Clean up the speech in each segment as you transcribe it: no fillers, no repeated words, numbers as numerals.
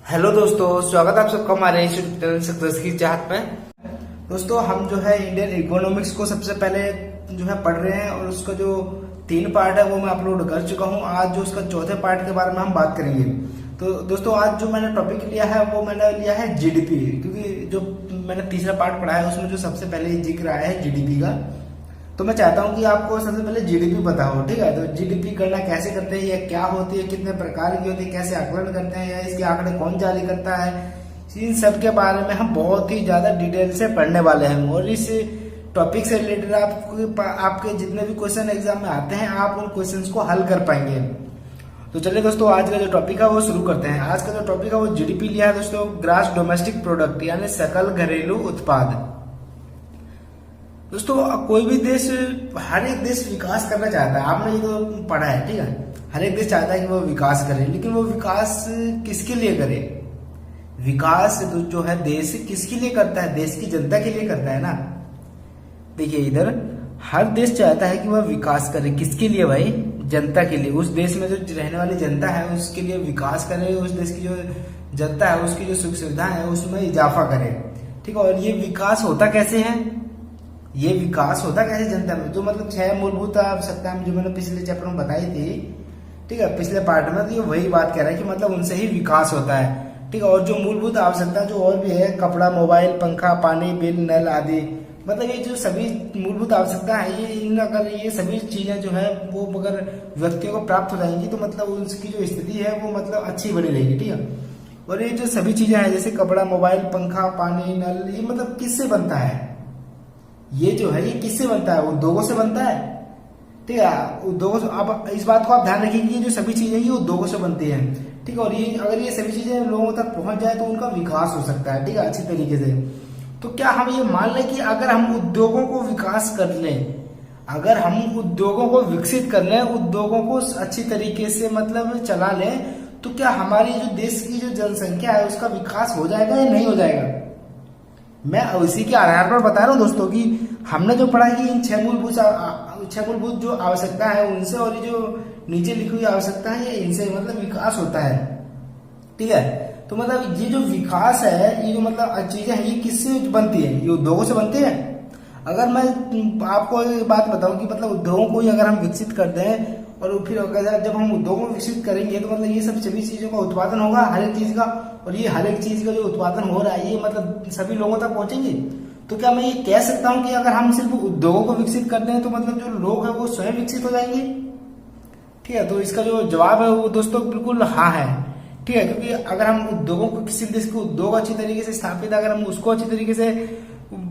Hello दोस्तों, स्वागत है आप सबका हमारे यूट्यूब चैनल सक्सेस की चाहत में। दोस्तों, हम जो है इंडियन इकोनॉमिक्स को सबसे पहले जो है पढ़ रहे हैं और उसका जो 3 पार्ट है वो मैं अपलोड कर चुका हूं। आज जो उसका चौथे पार्ट के बारे में हम बात करेंगे। तो दोस्तों, आज जो मैंने टॉपिक लिया है वो मैंने लिया है जीडीपी, क्योंकि जो मैंने तीसरा पार्ट पढ़ा है उसमें जो सबसे पहले जिक्र आया है जीडीपी का। तो मैं चाहता हूं कि आपको सबसे पहले जीडीपी पता हो, ठीक है। तो जीडीपी गणना कैसे करते हैं, या क्या होती है, कितने प्रकार की होती है, कैसे आकलन करते हैं, या इसके आंकड़े कौन जारी करता है, इन सब के बारे में हम बहुत ही ज्यादा डिटेल से पढ़ने वाले हैं। और इस टॉपिक से रिलेटेड आपके जितने भी क्वेश्चन एग्जाम में आते हैं आप उन क्वेश्चंस को हल कर पाएंगे। तो चलिए दोस्तों, आज का जो टॉपिक है वो शुरू करते हैं। आज का जो टॉपिक है वो जीडीपी लिया है दोस्तों, ग्रॉस डोमेस्टिक प्रोडक्ट, यानी सकल घरेलू उत्पाद। दोस्तों, कोई भी देश, हर एक देश विकास करना चाहता है। आपने ये तो पढ़ा है, ठीक है। हर एक देश चाहता है कि वो विकास करे, लेकिन वो विकास किसके लिए करे? विकास जो है देश किसके लिए करता है? देश की जनता के लिए करता है ना। देखिए, इधर हर देश चाहता है कि वह विकास करे। किसके लिए भाई? जनता के लिए। उस देश में जो रहने वाली जनता है उसके लिए विकास करे। उस देश की जो जनता है उसकी जो सुख सुविधा है उसमें इजाफा करे, ठीक है। और ये विकास होता कैसे है? ये विकास होता कैसे जनता में? जो मतलब 6 मूलभूत आवश्यकताएं जो मैंने पिछले चैप्टर में बताई थी, ठीक है, पिछले पार्ट में, तो ये वही बात कह रहा है कि मतलब उनसे ही विकास होता है, ठीक है। और जो मूलभूत आवश्यकता जो और भी है, कपड़ा, मोबाइल, पंखा, पानी, बिल, नल आदि, मतलब ये जो सभी मूलभूत आवश्यकता है, अगर ये सभी चीजें जो है वो अगर व्यक्तियों को प्राप्त हो जाएंगी तो मतलब उसकी जो स्थिति है वो मतलब अच्छी बनी रहेगी, ठीक है। और ये जो सभी चीजें हैं जैसे कपड़ा, मोबाइल, पंखा, पानी, नल, ये मतलब किससे बनता है? ये जो है ये किससे बनता है? उद्योगों से बनता है, ठीक है। उद्योगों से, अब इस बात को आप ध्यान रखिए कि ये जो सभी चीजें ये उद्योगों से बनती हैं, ठीक है। और ये अगर ये सभी चीजें लोगों तक पहुंच जाए तो उनका विकास हो सकता है, ठीक है, अच्छी तरीके से। तो क्या हम ये मान लें कि अगर हम उद्योगों को विकास कर लें, अगर हम उद्योगों को विकसित कर लें, उद्योगों को अच्छी तरीके से मतलब चला लें, तो क्या हमारी जो देश की जो जनसंख्या है उसका विकास हो जाएगा या नहीं हो जाएगा? मैं उसी के आधार पर बता रहा हूँ दोस्तों कि हमने जो पढ़ा कि इन 6 मूलभूत जो आवश्यकता है उनसे, और ये जो नीचे लिखी हुई आवश्यकता है ये इनसे मतलब विकास होता है, ठीक है। तो मतलब ये जो विकास है, ये जो मतलब चीजें हैं, ये किससे बनती है? ये उद्योगों से बनती है। अगर मैं आपको एक बात बताऊं कि मतलब उद्योगों को ही अगर हम विकसित कर दें, और फिर अगर जब हम उद्योगों को विकसित करेंगे तो मतलब ये सब सभी चीजों का उत्पादन होगा, हर एक चीज का। और ये हर एक चीज का जो उत्पादन हो रहा है ये मतलब सभी लोगों तक पहुंचेंगे। तो क्या मैं ये कह सकता हूं कि अगर हम सिर्फ उद्योगों को विकसित करते हैं तो मतलब जो लोग हैं वो स्वयं विकसित हो जाएंगे? ठीक है। तो इसका जो जवाब है वो दोस्तों बिल्कुल हाँ है, ठीक है। क्योंकि अगर हम उद्योगों को, किसी देश के उद्योग अच्छी तरीके से स्थापित, अगर हम उसको अच्छी तरीके से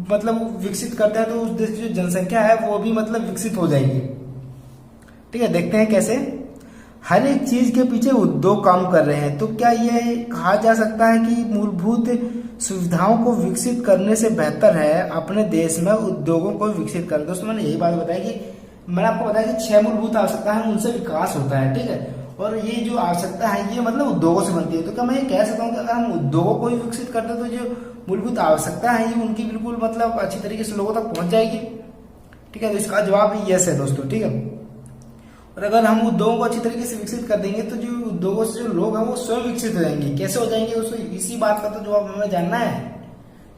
मतलब विकसित करते हैं तो उस देश की जो जनसंख्या है वो भी मतलब विकसित हो जाएगी, ठीक है। देखते हैं कैसे। हर एक चीज के पीछे उद्योग काम कर रहे हैं। तो क्या यह कहा जा सकता है कि मूलभूत सुविधाओं को विकसित करने से बेहतर है अपने देश में उद्योगों को विकसित करना? दोस्तों, मैंने यही बात बताई कि मैंने आपको बताया कि 6 मूलभूत आवश्यकता है, उनसे विकास होता है, ठीक है। और ये जो आवश्यकता है ये मतलब उद्योगों से बनती है। तो क्या मैं ये कह सकता हूँ कि अगर हम उद्योगों को ही विकसित करते हैं तो जो मूलभूत आवश्यकता है ये उनकी बिल्कुल मतलब अच्छी तरीके से लोगों तक पहुंच जाएगी, ठीक है। तो इसका जवाब यस है दोस्तों, ठीक है। और अगर हम उद्योगों को अच्छी तरीके से विकसित कर देंगे तो जो उद्योगों से जो लोग हैं वो स्वयं विकसित हो जाएंगे। कैसे हो जाएंगे उसको, इसी बात का तो जवाब हमें जानना है,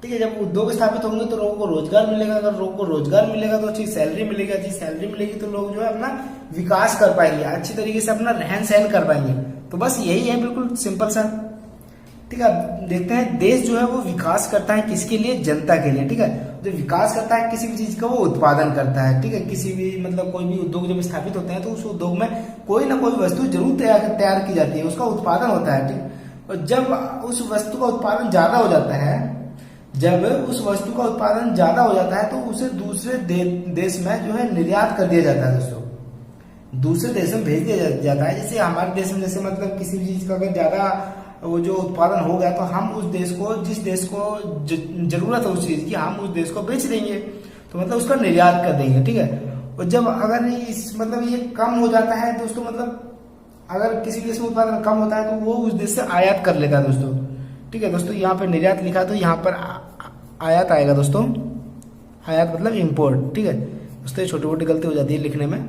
ठीक है। जब उद्योग स्थापित होंगे तो लोगों को रोजगार मिलेगा। अगर लोगों को रोजगार मिलेगा तो अच्छी सैलरी मिलेगी, अच्छी सैलरी मिलेगी तो लोग जो है अपना विकास कर पाएंगे, अच्छी तरीके से अपना रहन सहन कर पाएंगे। तो बस यही है, बिल्कुल सिंपल सा, ठीक है। देखते हैं, देश जो है वो विकास करता है किसके लिए? जनता के लिए, ठीक है। जो विकास करता है किसी भी चीज का वो उत्पादन करता है, ठीक है। किसी भी मतलब कोई भी उद्योग जब स्थापित होते हैं तो उस उद्योग में कोई ना कोई वस्तु जरूर तैयार की जाती है, उसका उत्पादन होता है, ठीक। और जब उस वस्तु का उत्पादन ज्यादा हो जाता है, जब उस वस्तु का उत्पादन ज्यादा हो जाता है तो उसे दूसरे देश में जो है निर्यात कर दिया जाता है दोस्तों, दूसरे देश में भेज दिया जाता है। जैसे हमारे देश में जैसे मतलब किसी भी चीज का अगर ज्यादा वो जो उत्पादन हो गया तो हम उस देश को, जिस देश को जरूरत है उस चीज की, हम उस देश को बेच देंगे, तो मतलब उसका निर्यात कर देंगे, ठीक है। और जब अगर इस मतलब ये कम हो जाता है दोस्तों, मतलब अगर किसी देश में उत्पादन कम होता है तो वो उस देश से आयात कर लेता है दोस्तों, ठीक है। दोस्तों, यहाँ पे निर्यात लिखा तो यहाँ पर आयात आएगा दोस्तों, आयात मतलब इम्पोर्ट, ठीक है। दोस्तों, छोटी मोटी गलती हो जाती है लिखने में,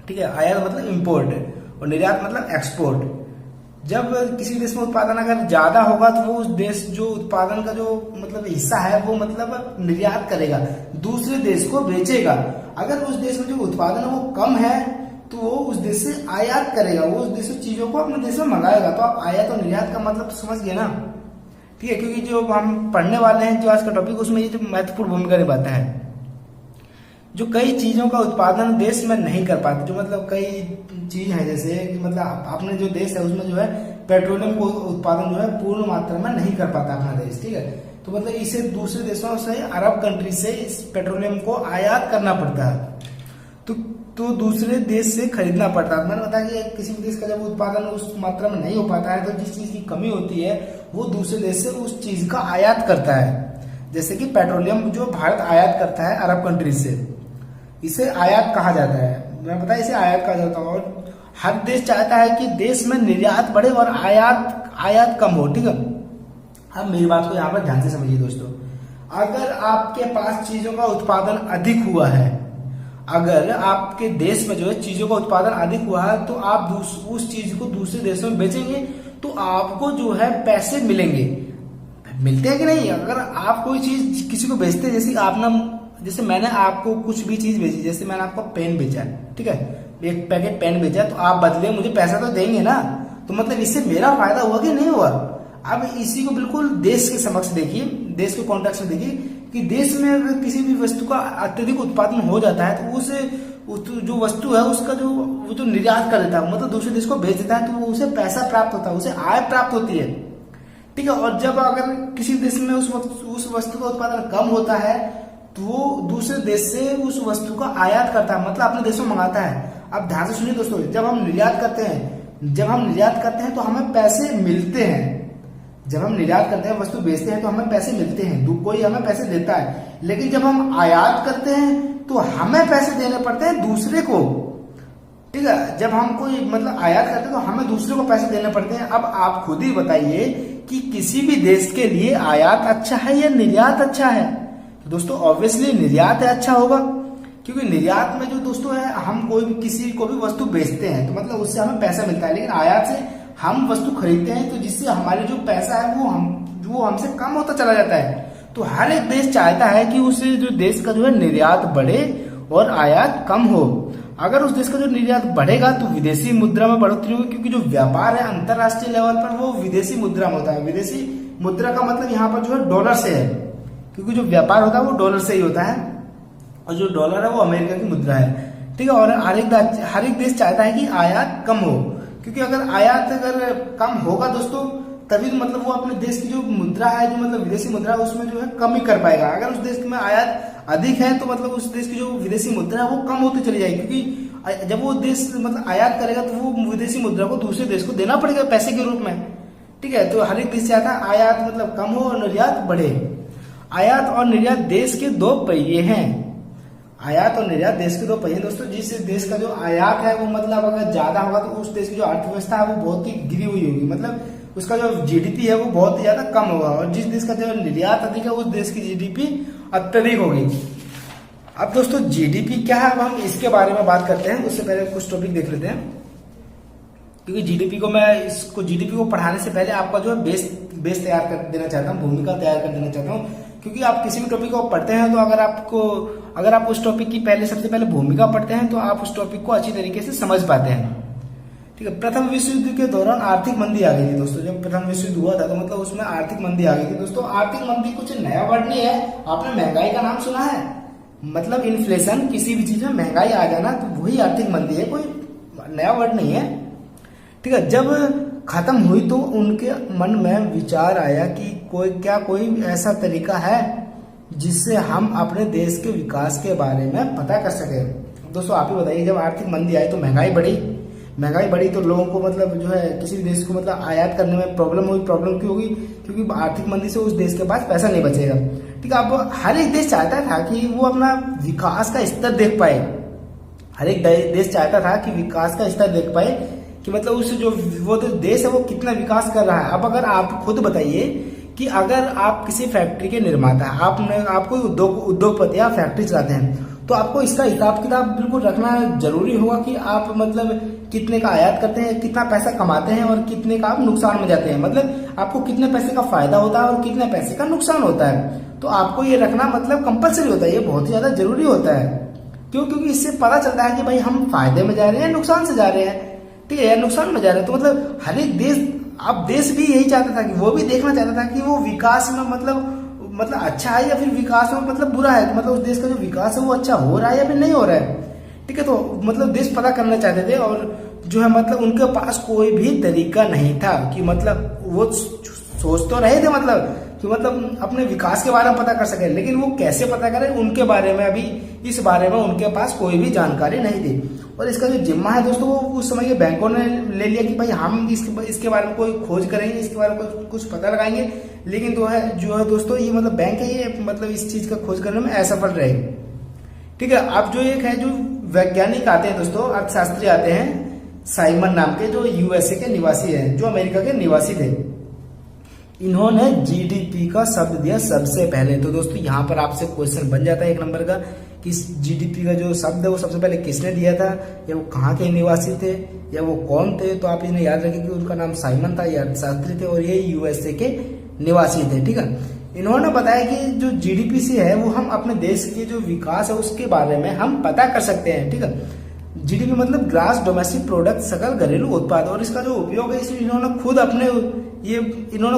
ठीक है। आयात मतलब इम्पोर्ट और निर्यात मतलब एक्सपोर्ट, जब किसी देश में उत्पादन अगर ज्यादा होगा तो वो उस देश जो उत्पादन का जो मतलब हिस्सा है वो मतलब निर्यात करेगा, दूसरे देश को बेचेगा। अगर उस देश में जो उत्पादन है वो कम है तो वो उस देश से आयात करेगा, वो उस देश से चीजों को अपने देश में मंगाएगा। तो आप आयात और निर्यात का मतलब तो समझ गए ना, ठीक है। क्योंकि जो हम पढ़ने वाले हैं जो आज का टॉपिक, उसमें ये जो महत्वपूर्ण भूमिका निभाता है। जो कई चीजों का उत्पादन देश में नहीं कर पाते, जो मतलब कई चीज है जैसे कि मतलब अपने जो देश है उसमें जो है पेट्रोलियम को उत्पादन जो है पूर्ण मात्रा में नहीं कर पाता अपना देश, ठीक है। तो मतलब इसे दूसरे देशों से, अरब कंट्री से इस पेट्रोलियम को आयात करना पड़ता है, तो दूसरे देश से खरीदना पड़ता है। मैंने बताया कि किसी भी देश का जब उत्पादन उस मात्रा में नहीं हो पाता है तो जिस चीज की कमी होती है वो दूसरे देश से उस चीज का आयात करता है। जैसे कि पेट्रोलियम जो भारत आयात करता है अरब कंट्री से, इसे आयात कहा जाता है। मैं बताया इसे आयात कहा जाता है। और हर देश चाहता है कि देश में निर्यात बढ़े और आयात कम हो, ठीक है। अब मेरी बात को यहाँ पर ध्यान से समझिए दोस्तों। अगर आपके पास चीजों का उत्पादन अधिक हुआ है, अगर आपके देश में जो है चीजों का उत्पादन अधिक हुआ है तो आप उस चीज को दूसरे देशों में बेचेंगे तो आपको जो है पैसे मिलेंगे। मिलते हैं कि नहीं? अगर आप कोई चीज किसी को बेचते हैं, जैसे मैंने आपको कुछ भी चीज बेची, जैसे मैंने आपको पेन बेचा, ठीक है, एक पैकेट पेन बेचा, तो आप बदले मुझे पैसा तो देंगे ना। तो मतलब इससे मेरा फायदा हुआ कि नहीं हुआ? अब इसी को बिल्कुल देश के समक्ष देखिए, देश के कॉन्टेक्स्ट में देखिए कि देश में अगर किसी भी वस्तु का अत्यधिक उत्पादन हो जाता है तो उस जो वस्तु है उसका वो जो निर्यात कर देता है, मतलब दूसरे देश को बेच देता है, तो उसे पैसा प्राप्त होता है, उसे आय प्राप्त होती है, ठीक है। और जब अगर किसी देश में उस वस्तु का उत्पादन कम होता है तो वो दूसरे देश से उस वस्तु का आयात करता है, मतलब अपने देश में मंगाता है। अब ध्यान से सुनिए दोस्तों, जब हम निर्यात करते हैं तो हमें पैसे मिलते हैं। जब हम निर्यात करते हैं, वस्तु बेचते हैं तो हमें पैसे मिलते हैं, कोई हमें पैसे देता है। लेकिन जब हम आयात करते हैं तो हमें पैसे देने पड़ते हैं दूसरे को, ठीक है। जब हम कोई मतलब आयात करते हैं तो हमें दूसरे को पैसे देने पड़ते हैं। अब आप खुद ही बताइए कि किसी भी देश के लिए आयात अच्छा है या निर्यात अच्छा है? तो दोस्तों ऑब्वियसली निर्यात है अच्छा होगा, क्योंकि निर्यात में जो दोस्तों है हम किसी को भी वस्तु बेचते हैं तो मतलब उससे हमें पैसा मिलता है। लेकिन आयात से हम वस्तु खरीदते हैं तो जिससे हमारे जो पैसा है वो हमसे कम होता चला जाता है। तो हर एक देश चाहता है कि उसे जो देश का जो है निर्यात बढ़े और आयात कम हो। अगर उस देश का जो निर्यात बढ़ेगा तो विदेशी मुद्रा में बढ़ोतरी होगी, क्योंकि जो व्यापार है अंतरराष्ट्रीय लेवल पर वो विदेशी मुद्रा में होता है। विदेशी मुद्रा का मतलब यहाँ पर जो है डॉलर से है, क्योंकि जो व्यापार होता है वो डॉलर से ही होता है, और जो डॉलर है वो अमेरिका की मुद्रा है, ठीक है। और हर एक देश चाहता है कि आयात कम हो, क्योंकि अगर आयात कम होगा दोस्तों तभी तो मतलब वो अपने देश की जो मुद्रा है, जो मतलब विदेशी मुद्रा है, उसमें जो है कम ही कर पाएगा। अगर उस देश में आयात अधिक है तो मतलब उस देश की जो विदेशी मुद्रा है वो कम होती चली जाएगी, क्योंकि जब वो देश मतलब आयात करेगा तो वो विदेशी मुद्रा को दूसरे देश को देना पड़ेगा पैसे के रूप में, ठीक है। तो हर एक देश चाहता है आयात मतलब कम हो और निर्यात बढ़े। आयात और निर्यात देश के दो पहिए हैं। आयात और निर्यात देश के दो पहिए दोस्तों। जिस देश का जो आयात है वो मतलब अगर ज्यादा होगा तो उस देश की जो अर्थव्यवस्था है वो बहुत ही गिरी हुई होगी, मतलब उसका जो जीडीपी है वो बहुत ही ज्यादा कम होगा। और जिस देश का जो निर्यात अधिक है उस देश की जीडीपी अत्यधिक होगी। अब दोस्तों जीडीपी क्या है, अब हम इसके बारे में बात करते हैं। उससे पहले कुछ टॉपिक देख लेते हैं, क्योंकि जीडीपी को पढ़ाने से पहले आपका जो है बेस तैयार कर देना चाहता हूँ, भूमिका तैयार कर देना चाहता हूँ। क्योंकि आप किसी भी टॉपिक को पढ़ते हैं तो अगर आप उस टॉपिक की सबसे पहले भूमिका पढ़ते हैं तो आप उस टॉपिक को अच्छी तरीके से समझ पाते हैं, ठीक है। प्रथम विश्व युद्ध के दौरान आर्थिक मंदी आ गई थी दोस्तों। जब प्रथम विश्व युद्ध हुआ था तो मतलब उसमें आर्थिक मंदी आ गई थी दोस्तों। आर्थिक मंदी कुछ नया वर्ड नहीं है, आपने महंगाई का नाम सुना है, मतलब इन्फ्लेशन, किसी भी चीज में महंगाई आ जाना तो वही आर्थिक मंदी है, कोई नया वर्ड नहीं है, ठीक है। जब खत्म हुई तो उनके मन में विचार आया कि कोई ऐसा तरीका है जिससे हम अपने देश के विकास के बारे में पता कर सके। दोस्तों आप ही बताइए, जब आर्थिक मंदी आई तो महंगाई बढ़ी तो लोगों को मतलब जो है किसी भी देश को मतलब आयात करने में प्रॉब्लम हुई। प्रॉब्लम क्यों होगी? क्योंकि आर्थिक मंदी से उस देश के पास पैसा नहीं बचेगा, ठीक है। अब हर एक देश चाहता था कि वो अपना विकास का स्तर देख पाए। हर एक देश चाहता था कि विकास का स्तर देख पाए कि मतलब उससे जो वो देश है वो कितना विकास कर रहा है। अब अगर आप खुद बताइए कि अगर आप किसी फैक्ट्री के निर्माता, आप कोई उद्योगपति या फैक्ट्री चलाते हैं तो आपको इसका हिसाब किताब बिल्कुल रखना जरूरी होगा कि आप मतलब कितने का आयात करते हैं, कितना पैसा कमाते हैं और कितने का आप नुकसान में जाते हैं, मतलब आपको कितने पैसे का फायदा होता है और कितने पैसे का नुकसान होता है। तो आपको ये रखना मतलब कंपलसरी होता है, ये बहुत ही ज्यादा जरूरी होता है। क्यों? क्योंकि इससे पता चलता है कि भाई हम फायदे में जा रहे हैं, नुकसान से जा रहे हैं, ठीक है, या नुकसान में जा रहे हैं। तो मतलब हर एक देश, अब देश भी यही चाहता था कि वो भी देखना चाहता था कि वो विकास में मतलब अच्छा है या फिर विकास में मतलब बुरा है, मतलब उस देश का जो विकास है वो अच्छा हो रहा है या फिर नहीं हो रहा है, ठीक है। तो मतलब देश पता करना चाहते थे और जो है मतलब उनके पास कोई भी तरीका नहीं था कि मतलब वो सोच तो रहे थे मतलब कि मतलब अपने विकास के बारे में पता कर सके, लेकिन वो कैसे पता करें उनके बारे में अभी इस बारे में उनके पास कोई भी जानकारी नहीं थी। और इसका जो जिम्मा है दोस्तों वो उस समय के बैंकों ने ले लिया कि भाई हम इसके बारे में कोई खोज करेंगे, इसके बारे में कुछ पता लगाएंगे, लेकिन जो है दोस्तों ये मतलब बैंक है ये मतलब इस चीज का खोज करने में असफल रहे, ठीक है। अब जो एक है जो वैज्ञानिक आते हैं दोस्तों, अर्थशास्त्री आते हैं साइमन नाम के, जो यूएसए के निवासी है, जो अमेरिका के निवासी थे। इन्होंने जीडीपी का शब्द दिया सबसे पहले। तो दोस्तों यहाँ पर आपसे क्वेश्चन बन जाता है 1 नंबर का कि जीडीपी का जो शब्द है वो सबसे पहले किसने दिया था, या वो कहाँ के निवासी थे, या वो कौन थे। तो आप इन्हें याद रखें कि उनका नाम साइमन था, ये अर्थशास्त्री थे और ये यूएसए के निवासी थे, ठीक है। इन्होंने बताया कि जो जीडीपी से है वो हम अपने देश के जो विकास है उसके बारे में हम पता कर सकते हैं, ठीक है। जीडीपी मतलब ग्रास डोमेस्टिक प्रोडक्ट, सकल घरेलू उत्पाद, और इसका जो उपयोग है इसमें इन्होंने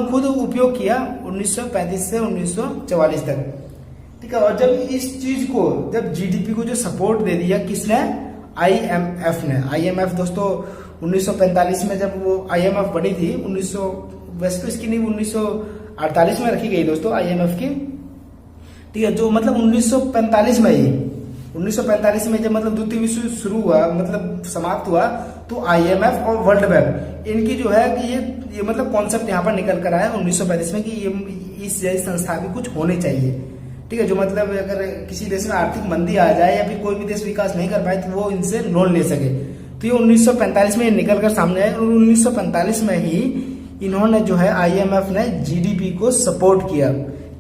खुद उपयोग किया 1935 से 1944 तक, ठीक है। और जब जीडीपी को जो सपोर्ट दे दिया किसने, आईएमएफ ने। आईएमएफ दोस्तों 1945 में जब वो आईएमएफ बनी थी, वैसे तो इसकी नहीं 1948 में रखी गई दोस्तों आईएमएफ की, ठीक है। जो मतलब 1945 में जब मतलब द्वितीय विश्व शुरू हुआ, मतलब समाप्त हुआ, तो आईएमएफ और वर्ल्ड बैंक इनकी जो है कि ये मतलब कॉन्सेप्ट यहाँ पर निकल कर आया 1935 में कि ये इस जैसी संस्था भी कुछ होने चाहिए, ठीक है। जो मतलब अगर किसी देश में आर्थिक मंदी आ जाए या फिर कोई भी देश विकास नहीं कर पाए तो वो इनसे लोन ले सके। तो ये 1945 में निकल कर सामने आए और 1945 में ही इन्होंने जो है आईएमएफ ने जीडीपी को सपोर्ट किया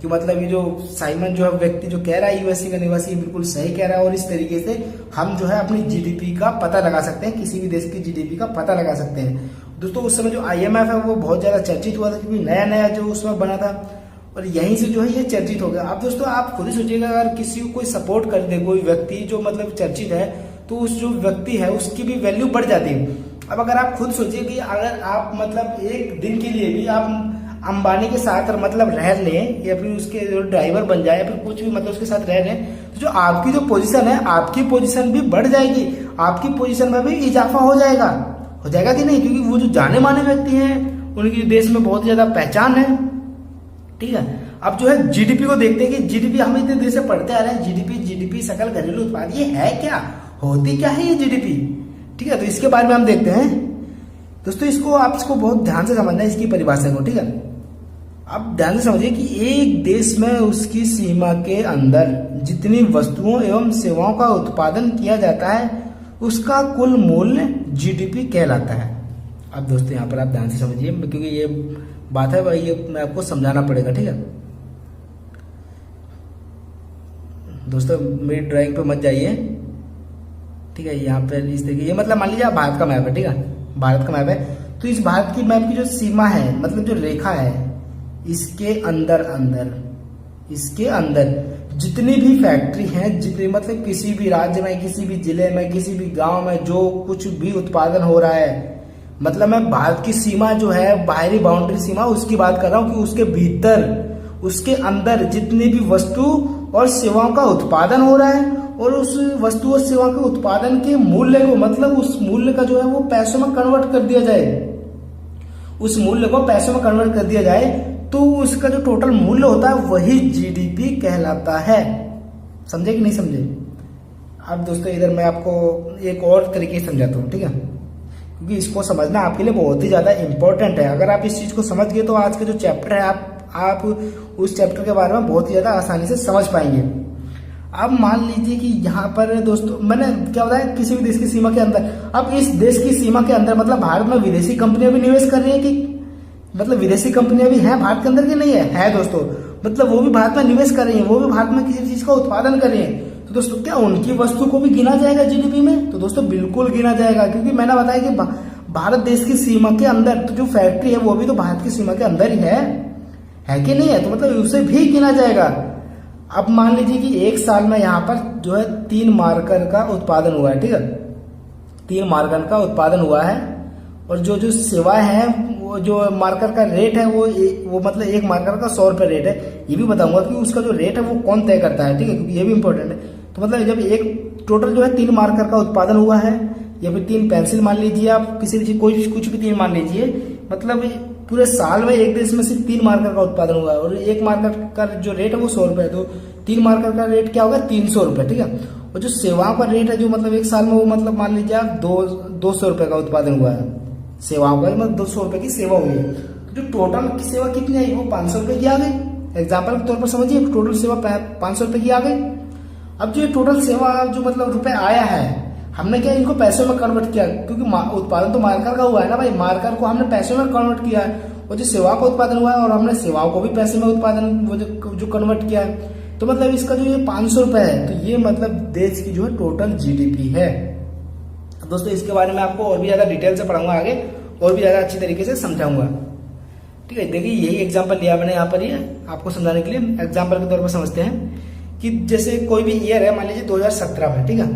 कि मतलब ये जो साइमन जो है व्यक्ति जो कह रहा है यूएसए का निवासी बिल्कुल सही कह रहा है, और इस तरीके से हम जो है अपनी जीडीपी का पता लगा सकते हैं, किसी भी देश की जीडीपी का पता लगा सकते हैं। दोस्तों उस समय जो आईएमएफ है वो बहुत ज्यादा चर्चित हुआ था क्योंकि नया जो उसमें बना था और यहीं से जो है ये चर्चित हो गया। अब दोस्तों आप खुद ही सोचिएगा, अगर किसी को कोई सपोर्ट कर दे, कोई व्यक्ति जो मतलब चर्चित है, तो उस जो व्यक्ति है उसकी भी वैल्यू बढ़ जाती है। अब अगर आप खुद सोचिए कि अगर आप मतलब एक दिन के लिए भी आप अंबानी के साथ मतलब रह लें या फिर उसके जो ड्राइवर बन जाए या फिर कुछ भी मतलब उसके साथ रह लें, तो जो आपकी जो पोजीशन है आपकी पोजीशन भी बढ़ जाएगी, आपकी पोजीशन में भी इजाफा हो जाएगा कि नहीं, क्योंकि वो जो जाने माने व्यक्ति हैं उनकी देश में बहुत ज्यादा पहचान है, ठीक है। अब जो है जीडीपी को देखते हैं कि जीडीपी हम इतने देर से पढ़ते आ रहे हैं, जीडीपी सकल घरेलू उत्पाद, ये है क्या, होती क्या है ये जीडीपी, ठीक है। तो इसके बारे में हम देखते हैं दोस्तों। इसको बहुत ध्यान से समझना है इसकी परिभाषा को, ठीक है। अब ध्यान से समझिए कि एक देश में उसकी सीमा के अंदर जितनी वस्तुओं एवं सेवाओं का उत्पादन किया जाता है उसका कुल मूल्य जीडीपी कहलाता है। अब दोस्तों यहाँ पर आप ध्यान से समझिए क्योंकि ये बात है भाई, ये मैं आपको समझाना पड़ेगा, ठीक है दोस्तों। मेरी ड्राइंग पे मत जाइए, ठीक है। यहाँ पे इस तरीके ये मतलब मान लीजिए आप भारत का मैप है, ठीक है, भारत का मैप है। तो इस भारत की मैप की जो सीमा है मतलब जो रेखा है इसके अंदर जितनी भी फैक्ट्री हैं, जितनी मतलब किसी भी राज्य में, किसी भी जिले में, किसी भी गांव में जो कुछ भी उत्पादन हो रहा है, मतलब मैं भारत की सीमा जो है बाहरी बाउंड्री सीमा उसकी बात कर रहा हूं कि उसके भीतर उसके अंदर जितनी भी वस्तु और सेवाओं का उत्पादन हो रहा है और उस वस्तु और सेवा के उत्पादन के मूल्य को मतलब उस मूल्य का जो है वो पैसों में कन्वर्ट कर दिया जाए, उस मूल्य को पैसों में कन्वर्ट कर दिया जाए तो उसका जो टोटल मूल्य होता है वही जीडीपी कहलाता है। समझे कि नहीं समझे? अब दोस्तों इधर मैं आपको एक और तरीके से समझाता हूँ, ठीक है, क्योंकि इसको समझना आपके लिए बहुत ही ज्यादा इंपॉर्टेंट है। अगर आप इस चीज को समझ गए तो आज का जो चैप्टर है आप उस चैप्टर के बारे में बहुत ही ज्यादा आसानी से समझ पाएंगे। अब मान लीजिए कि यहाँ पर दोस्तों मैंने क्या बताया, किसी भी देश की सीमा के अंदर, अब इस देश की सीमा के अंदर मतलब भारत में विदेशी कंपनियां भी निवेश कर रही है कि मतलब विदेशी कंपनियां भी हैं भारत के अंदर की नहीं है दोस्तों, मतलब वो भी भारत में निवेश कर रही हैं, वो भी भारत में किसी चीज का उत्पादन कर रही हैं। तो दोस्तों क्या उनकी वस्तु को भी गिना जाएगा जीडीपी में? तो दोस्तों बिल्कुल गिना जाएगा, क्योंकि मैंने बताया कि भारत देश की सीमा के अंदर तो जो फैक्ट्री है वो भी तो भारत की सीमा के अंदर ही है कि नहीं है? तो मतलब उसे भी गिना जाएगा। अब मान लीजिए कि एक साल में यहाँ पर जो है 3 मार्कर का उत्पादन हुआ है, ठीक है, 3 मार्कर का उत्पादन हुआ है, और जो सेवाएं हैं वो जो मार्कर का रेट है वो मतलब 1 मार्कर का 100 रुपये रेट है। ये भी बताऊंगा कि उसका जो रेट है वो कौन तय करता है, ठीक है, क्योंकि ये भी इंपॉर्टेंट है। तो मतलब जब एक टोटल जो है 3 मार्कर का उत्पादन हुआ है, या फिर 3 पेंसिल मान लीजिए, आप किसी भी कुछ भी 3 मान लीजिए, मतलब पूरे साल में एक देश में सिर्फ 3 मार्कर का उत्पादन हुआ है, और 1 मार्कर का जो रेट है वो 100 रुपये है, तो 3 मार्कर का रेट क्या होगा? 300 रुपये, ठीक है। और जो सेवाओं का रेट है जो मतलब एक साल में वो मतलब मान लीजिए आप 200 रुपये का उत्पादन हुआ है सेवाओं का, मतलब 200 रुपये की सेवा हुई है। तो जो टोटल की सेवा कितनी आई वो 500 रुपये की आ गई। एग्जाम्पल के तौर पर समझिए, टोटल सेवा 500 रुपये की आ गई। अब जो टोटल सेवा जो मतलब रुपए आया है, हमने क्या इनको पैसों में कन्वर्ट किया, क्योंकि उत्पादन तो मार्कर का हुआ है ना भाई, मार्कर को हमने पैसों में कन्वर्ट किया है, और जो सेवा का उत्पादन हुआ है और हमने सेवाओं को भी पैसे में उत्पादन वो जो कन्वर्ट किया है। तो मतलब इसका जो ये 500 रुपये है, तो ये मतलब देश की जो है टोटल जीडीपी है। दोस्तों इसके बारे में आपको और भी ज्यादा डिटेल से पढ़ाऊंगा आगे, और भी ज्यादा अच्छी तरीके से समझाऊंगा, ठीक है। देखिए यही एग्जाम्पल लिया मैंने यहाँ पर, ये आपको समझाने के लिए एग्जाम्पल के तौर पर समझते हैं कि जैसे कोई भी ईयर है, मान लीजिए 2017 में, ठीक है,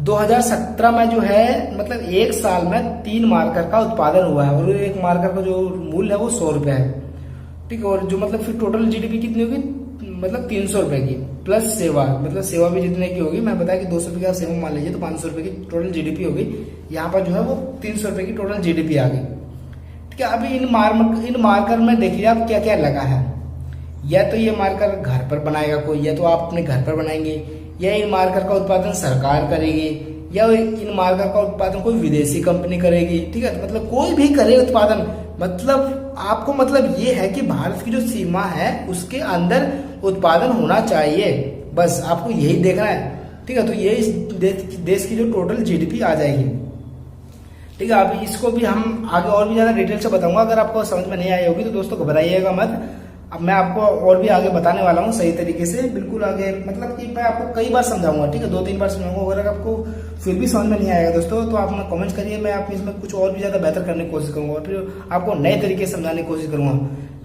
2017 में जो है मतलब एक साल में 3 मार्कर का उत्पादन हुआ है, और 1 मार्कर का जो मूल्य है वो 100 रुपये है, ठीक है। और जो मतलब फिर टोटल जीडीपी कितनी होगी, मतलब 300 रुपये की प्लस सेवा, मतलब सेवा भी जितने की होगी, मैं बताया कि 200 रुपये का सेवा मान लीजिए तो 500 रुपये की टोटल जीडीपी होगी। यहाँ पर जो है वो 300 रुपये की टोटल जीडीपी आ गई, ठीक है। अभी इन मार्कर में देखिए आप क्या क्या लगा है, या तो ये मार्कर घर पर बनाएगा कोई, या तो आप अपने घर पर बनाएंगे, या इन मार्कर का उत्पादन सरकार करेगी, या इन मार्कर का उत्पादन कोई विदेशी कंपनी करेगी, ठीक है। तो मतलब कोई भी करे उत्पादन, मतलब आपको मतलब ये है कि भारत की जो सीमा है उसके अंदर उत्पादन होना चाहिए, बस आपको यही देखना है, ठीक है। तो ये इस देश की जो टोटल जीडीपी आ जाएगी, ठीक है। अभी इसको भी हम आगे और भी ज्यादा डिटेल से बताऊंगा, अगर आपको समझ में नहीं आई होगी तो दोस्तों घबराइएगा मत। अब मैं आपको और भी आगे बताने वाला हूँ सही तरीके से, बिल्कुल आगे, मतलब कि मैं आपको कई बार समझाऊंगा, ठीक है, 2-3 बार समझाऊंगा। अगर आपको फिर भी समझ में नहीं आएगा दोस्तों तो आप कमेंट करिए, मैं आप इसमें कुछ और भी ज्यादा बेहतर करने की कोशिश करूंगा, और फिर आपको नए तरीके से समझाने की कोशिश करूंगा,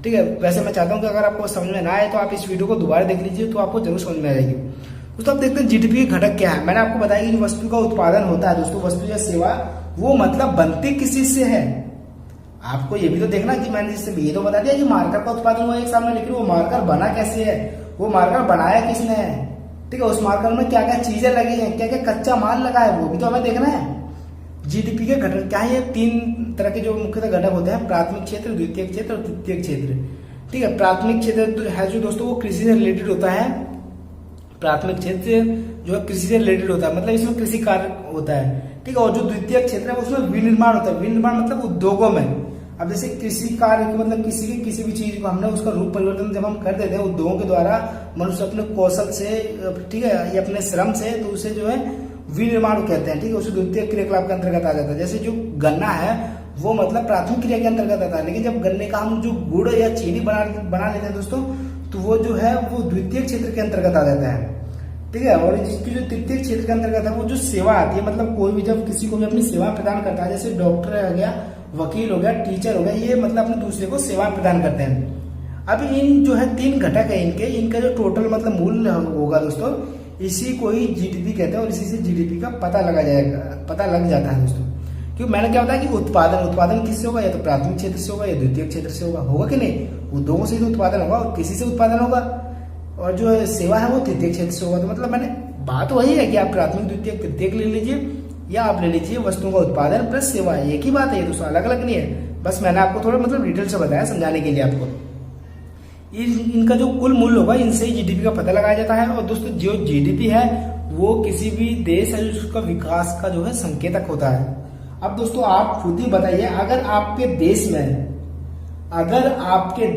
ठीक है। वैसे मैं चाहता हूँ कि अगर आपको समझ में ना आए तो आप इस वीडियो को दोबारा देख लीजिए, तो आपको जरूर समझ में आ जाएगी। दोस्तों आप देखते हैं जीडीपी के घटक क्या है। मैंने आपको बताया कि जो वस्तु का उत्पादन होता है दोस्तों, वस्तु या सेवा, वो मतलब बनती किस चीज से है। आपको ये भी तो देखना कि मैंने जिससे ये तो बता दिया कि मार्कर का उत्पादन हुआ एक साल में, लेकिन वो मार्कर बना कैसे है, वो मार्कर बनाया किसने है, ठीक है। उस मार्कर में क्या क्या चीजें लगी हैं, क्या क्या कच्चा माल लगा है, वो भी तो हमें देखना है। जीडीपी के घटक क्या है, ये 3 तरह के जो मुख्यतः घटक होते हैं, प्राथमिक क्षेत्र, द्वितीयक क्षेत्र और तृतीयक क्षेत्र, ठीक है। प्राथमिक क्षेत्र है जो दोस्तों वो कृषि से रिलेटेड होता है, प्राथमिक क्षेत्र जो है कृषि से रिलेटेड होता है, मतलब इसमें कृषि कार्य होता है, ठीक है। और जो द्वितीयक क्षेत्र है उसमें विनिर्माण होता है, विनिर्माण मतलब उद्योगों में। अब जैसे कृषि कार्य मतलब किसी भी चीज को हमने उसका रूप परिवर्तन जब हम कर देते हैं उद्योगों के द्वारा, मनुष्य अपने कौशल से, ठीक है, या अपने श्रम से, तो उसे जो है विनिर्माण कहते हैं, ठीक है। उसे द्वितीय क्रियाकलाप के अंतर्गत आ जाता है। जैसे जो गन्ना है वो मतलब प्राथमिक क्रिया के अंतर्गत आता है, लेकिन जब गन्ने का हम जो गुड़ या चीनी बना लेते हैं दोस्तों, तो वो जो है वो द्वितीय क्षेत्र के अंतर्गत आ जाता है, ठीक है। और जिसकी जो तृतीय क्षेत्र के अंतर्गत है वो जो सेवा आती है, मतलब कोई भी जब किसी को भी अपनी सेवा प्रदान करता है, जैसे डॉक्टर हो गया, वकील हो गया, टीचर हो गया, ये मतलब अपने दूसरे को सेवा प्रदान करते हैं। अब इन जो है 3 घटक है इनका जो टोटल मतलब मूल्य होगा दोस्तों, इसी को ही जीडीपी कहते हैं, और इसी से जीडीपी का पता लग जाता है दोस्तों। क्योंकि मैंने क्या बताया कि उत्पादन किससे होगा, या तो प्राथमिक क्षेत्र से होगा या द्वितीय क्षेत्र से होगा कि नहीं, उद्योगों से ही तो उत्पादन होगा, और किसी से उत्पादन होगा, और जो सेवा है वो तृतीय क्षेत्र से होगा। तो मतलब मैंने बात वही है कि आप प्राथमिक, द्वितीय, तृतीय ले लीजिए, या आप ले लीजिए वस्तुओं का उत्पादन प्लस सेवा, एक ही बात है दोस्तों, अलग अलग नहीं है। बस मैंने आपको थोड़ा मतलब डिटेल से बताया समझाने के लिए आपको। इनका जो कुल मूल्य होगा इनसे ही जीडीपी का पता लगाया जाता है। और दोस्तों जो जीडीपी है वो किसी भी देश है उसका विकास का जो है संकेतक होता है। अब दोस्तों आप खुद ही बताइए, अगर आपके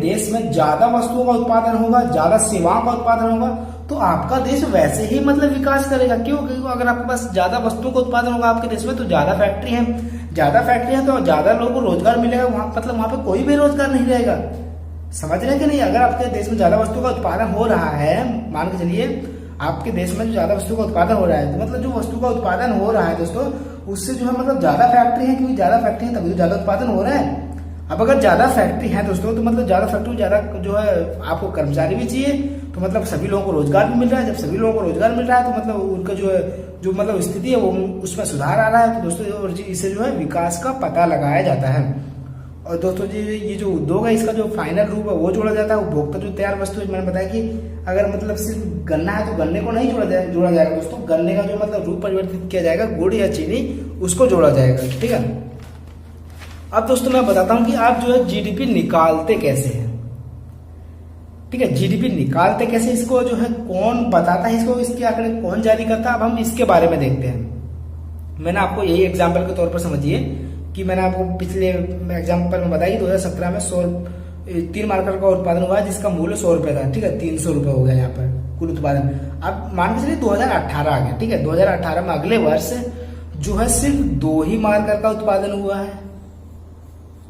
देश में ज्यादा वस्तुओं का उत्पादन होगा, ज्यादा सेवाओं का उत्पादन होगा, तो आपका देश वैसे ही मतलब विकास करेगा। क्यों? क्योंकि अगर आपके पास ज्यादा वस्तुओं का उत्पादन होगा आपके देश में, तो ज्यादा फैक्ट्री है तो ज्यादा लोगों को रोजगार मिलेगा, मतलब वहां पे कोई बेरोजगार नहीं रहेगा। समझ रहे हैं कि नहीं? अगर आपके देश में ज्यादा वस्तुओं का उत्पादन हो रहा है, मान के चलिए आपके देश में जो ज्यादा वस्तु का उत्पादन हो रहा है, तो मतलब जो वस्तु का उत्पादन हो रहा है दोस्तों, उससे जो है मतलब ज्यादा फैक्ट्री है, क्योंकि ज्यादा फैक्ट्री है तभी तो ज्यादा उत्पादन हो रहा है। अब अगर ज्यादा फैक्ट्री है दोस्तों, तो मतलब ज्यादा फैक्ट्री ज्यादा जो है आपको कर्मचारी भी चाहिए, तो मतलब सभी लोगों को रोजगार भी मिल रहा है। जब सभी लोगों को रोजगार मिल रहा है, तो मतलब उनका जो है जो मतलब स्थिति है वो उसमें सुधार आ रहा है। तो दोस्तों इसे जो है विकास का पता लगाया जाता है। और दोस्तों जी ये जो उद्योग है, इसका जो फाइनल रूप है वो जोड़ा जाता है। उपभोक्ता जो तैयार वस्तु है, मैंने बताया कि अगर मतलब सिर्फ गन्ना है तो गन्ने को नहीं जोड़ा जाएगा दोस्तों, गन्ने का जो मतलब रूप परिवर्तित किया जाएगा, गुड़ या चीनी, उसको जोड़ा जाएगा। ठीक है, अब दोस्तों मैं बताता हूं कि आप जो है जीडीपी निकालते कैसे हैं। ठीक है, जीडीपी निकालते कैसे, इसको जो है कौन बताता है, इसको इसके आंकड़े कौन जारी करता है, अब हम इसके बारे में देखते हैं। मैंने आपको यही एग्जाम्पल के तौर पर समझिए कि मैंने आपको पिछले एग्जाम्पल में बताया 2017 में 3 मार्कर का उत्पादन हुआ है, जिसका मूल्य 100 रुपए था। ठीक है, 300 रुपए हो गया यहाँ पर कुल उत्पादन। अब मान के चलिए 2018 आ गया। ठीक है, 2018 में अगले वर्ष जो है सिर्फ 2 ही मार्कर का उत्पादन हुआ है।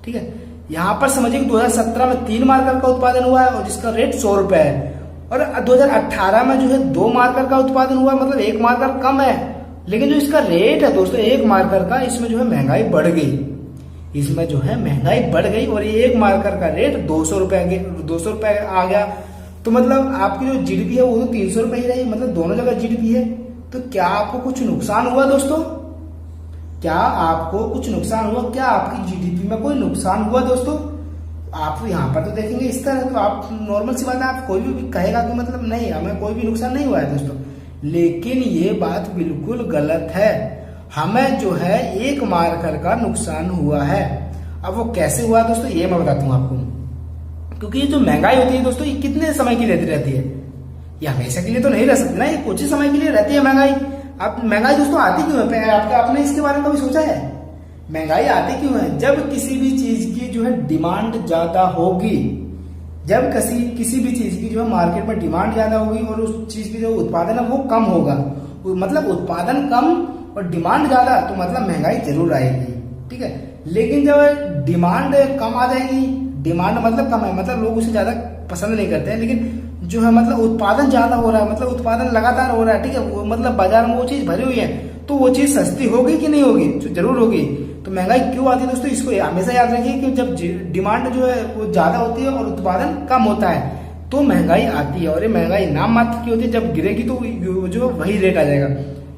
ठीक है, यहां पर समझिए 2017 में 3 मार्कर का उत्पादन हुआ है और जिसका रेट 100 रुपए है, और 2018 में जो है 2 मार्कर का उत्पादन हुआ है, मतलब 1 मार्कर कम है। लेकिन जो इसका रेट है दोस्तों 1 मार्कर का, इसमें जो है महंगाई बढ़ गई, इसमें जो है महंगाई बढ़ गई और ये 1 मार्कर का रेट 200 रुपए आ गया। तो मतलब आपकी जो जीडीपी है वो तो 300 रुपए ही रही, मतलब दोनों जगह जीडीपी है। तो क्या आपको कुछ नुकसान हुआ दोस्तों? क्या आपको कुछ नुकसान हुआ? क्या आपकी जीडीपी में कोई नुकसान हुआ दोस्तों? आप यहाँ पर तो देखेंगे इस तरह, तो आप नॉर्मल सी बात है, आप कोई भी कहेगा कि मतलब नहीं हमें कोई भी नुकसान नहीं हुआ है दोस्तों। लेकिन ये बात बिल्कुल गलत है, हमें जो है 1 मार्कर का नुकसान हुआ है। अब वो कैसे हुआ दोस्तों, ये मैं बताता हूँ आपको। क्योंकि ये जो महंगाई होती है दोस्तों, ये कितने समय की रहती है? ये हमेशा के लिए तो नहीं रह सकती ना, ये कुछ ही समय के लिए रहती है महंगाई। अब महंगाई दोस्तों आती क्यों है? आपने इसके बारे में कभी सोचा है? महंगाई आती क्यों है? जब किसी भी चीज की जो है डिमांड ज्यादा होगी, जब किसी भी चीज की जो है मार्केट में डिमांड ज्यादा होगी और उस चीज की जो उत्पादन है वो कम होगा, मतलब उत्पादन कम और डिमांड ज्यादा, तो मतलब महंगाई जरूर आएगी। ठीक है, लेकिन जब डिमांड कम आ जाएगी, डिमांड मतलब कम है, मतलब लोग उसे ज्यादा पसंद नहीं करते हैं, लेकिन जो है मतलब उत्पादन ज्यादा हो रहा है, मतलब उत्पादन लगातार हो रहा है। ठीक है, वो मतलब बाजार में वो चीज भरी हुई है, तो वो चीज सस्ती होगी कि नहीं होगी? तो जरूर होगी। तो महंगाई क्यों आती है दोस्तों, इसको हमेशा याद रखिए कि जब डिमांड जो है वो ज्यादा होती है और उत्पादन कम होता है तो महंगाई आती है। और ये महंगाई नाम मात्र की होती है, जब गिरेगी तो जो वही रेट आ जाएगा।